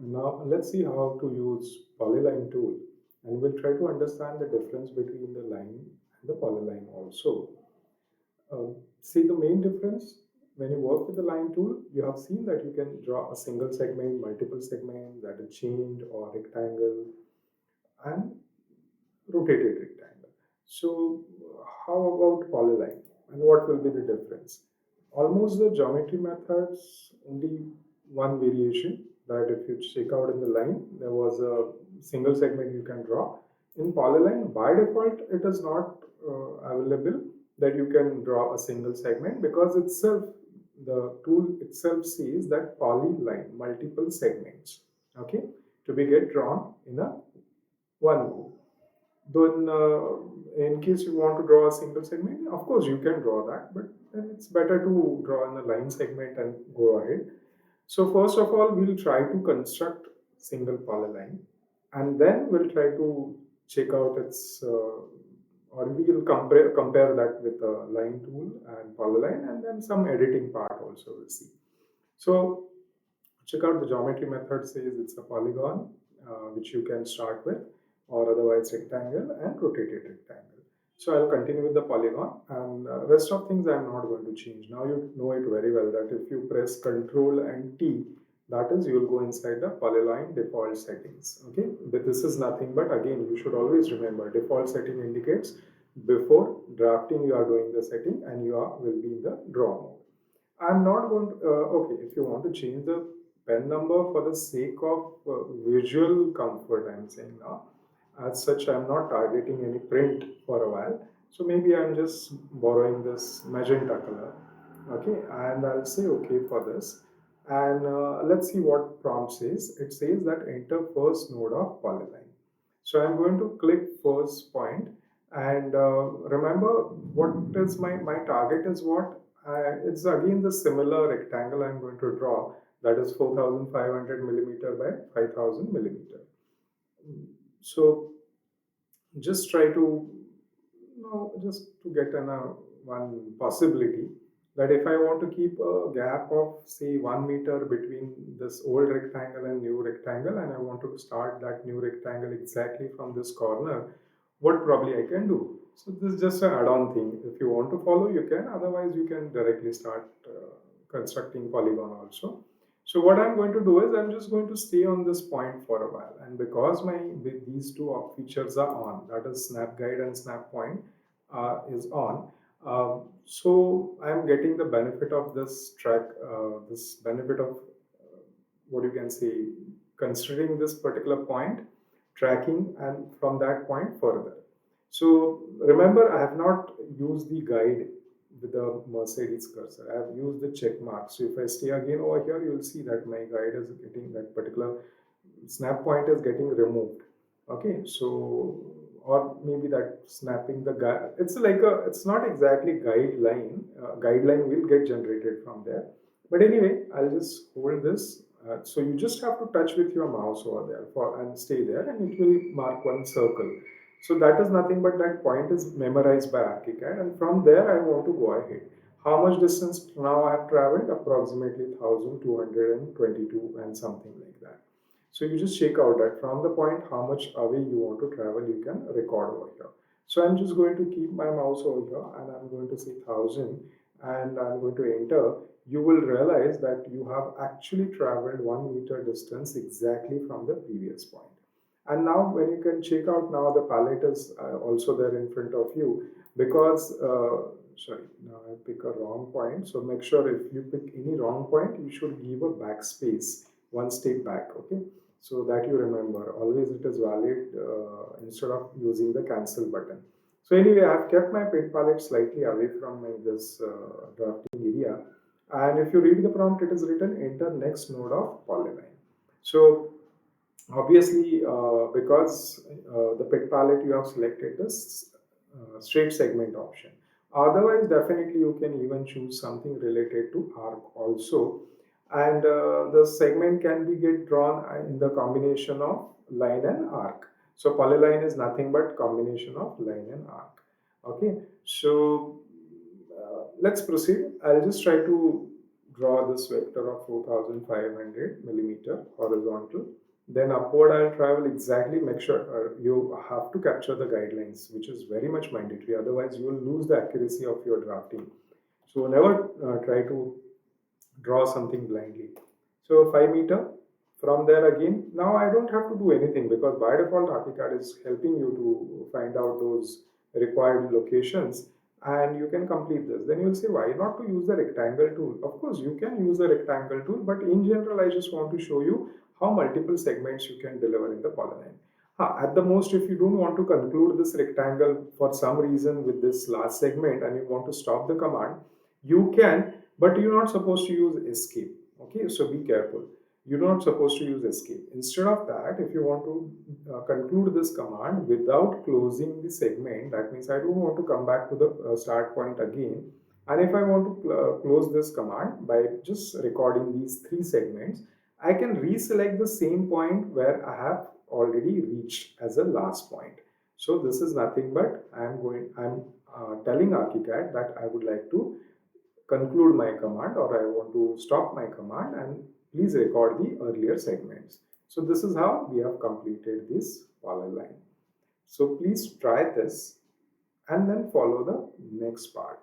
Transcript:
Now let's see how to use polyline tool, and we'll try to understand the difference between the line and the polyline also. See the main difference when you work with the line tool, you have seen that you can draw a single segment, multiple segments, that is chained or rectangle, and rotated rectangle. So how about polyline and what will be the difference? Almost the geometry methods, only one variation, that if you check out in the line, there was a single segment you can draw. In polyline, by default, it is not available that you can draw a single segment, because itself, the tool itself says that polyline, multiple segments, okay, to be get drawn in a one go. Then, in case you want to draw a single segment, of course you can draw that, but then it's better to draw in a line segment and go ahead. So first of all, we'll try to construct single polyline, and then we'll try to check out its, or we will compare that with the line tool and polyline, and then some editing part also we'll see. So check out the geometry method says it's a polygon, which you can start with, or otherwise rectangle and rotated rectangle. So I'll continue with the polygon, and rest of things I'm not going to change. Now you know it very well that if you press Ctrl and T, that is you'll go inside the polyline default settings. Okay, but this is nothing but, again, you should always remember, default setting indicates before drafting you are doing the setting and you are will be in the draw mode. I'm not going to, okay, if you want to change the pen number for the sake of visual comfort, I'm saying now. As such, I'm not targeting any print for a while. So maybe I'm just borrowing this magenta color. Okay, and I'll say okay for this. And let's see what prompt says. It says that enter first node of polyline. So I'm going to click first point, and remember what is my target is what? It's again the similar rectangle I'm going to draw, that is 4500 millimeter by 5000 millimeter. So just try to, just to get an one possibility, that if I want to keep a gap of say 1 meter between this old rectangle and new rectangle, and I want to start that new rectangle exactly from this corner, what probably I can do. So this is just an add-on thing. If you want to follow, you can. Otherwise, you can directly start constructing polygon also. So what I'm going to do is I'm just going to stay on this point for a while, and because my these two features are on, that is snap guide and snap point is on. So I'm getting the benefit of this track, this benefit of what you can say, considering this particular point, tracking, and from that point further. So remember, I have not used the guide with the Mercedes cursor. I have used the check mark. So if I stay again over here, you will see that my guide is getting, that particular snap point is getting removed. Okay, so, or maybe that snapping the guide, it's like a, it's not exactly guideline. Guideline will get generated from there. But anyway, I'll just hold this. So you just have to touch with your mouse over there for and stay there, and it will mark one circle. So that is nothing but that point is memorized by ArchiCAD, and from there I want to go ahead. How much distance now I have traveled? Approximately 1222 and something like that. So you just check out that from the point how much away you want to travel, you can record over here. So I'm just going to keep my mouse over here, and I'm going to say 1000, and I'm going to enter. You will realize that you have actually traveled 1 meter distance exactly from the previous point. And now when you can check out, now the palette is also there in front of you, because sorry, now I pick a wrong point. So make sure if you pick any wrong point, you should give a backspace, one step back, okay, so that you remember always it is valid, instead of using the cancel button. So anyway, I have kept my paint palette slightly away from my this drafting area, and if you read the prompt, it is written enter next node of polyline. So obviously, because the pit palette you have selected this straight segment option. Otherwise, definitely you can even choose something related to arc also, and the segment can be get drawn in the combination of line and arc. So polyline is nothing but combination of line and arc. Okay, so let's proceed. I'll just try to draw this vector of 4500 millimeter horizontal. Then upward I'll travel exactly, make sure you have to capture the guidelines, which is very much mandatory. Otherwise, you will lose the accuracy of your drafting. So never try to draw something blindly. So 5 meter. From there again, now I don't have to do anything because by default ArchiCAD is helping you to find out those required locations and you can complete this. Then you'll say why not to use the rectangle tool. Of course, you can use the rectangle tool, but in general, I just want to show you how multiple segments you can deliver in the polyline. At the most, if you don't want to conclude this rectangle for some reason with this last segment and you want to stop the command, you can, but you're not supposed to use escape. Okay, so be careful. You're not supposed to use escape. Instead of that, if you want to conclude this command without closing the segment, that means I don't want to come back to the start point again. And if I want to close this command by just recording these three segments, I can reselect the same point where I have already reached as a last point. So this is nothing but I'm telling ArchiCAD that I would like to conclude my command or I want to stop my command and please record the earlier segments. So this is how we have completed this polyline. So please try this and then follow the next part.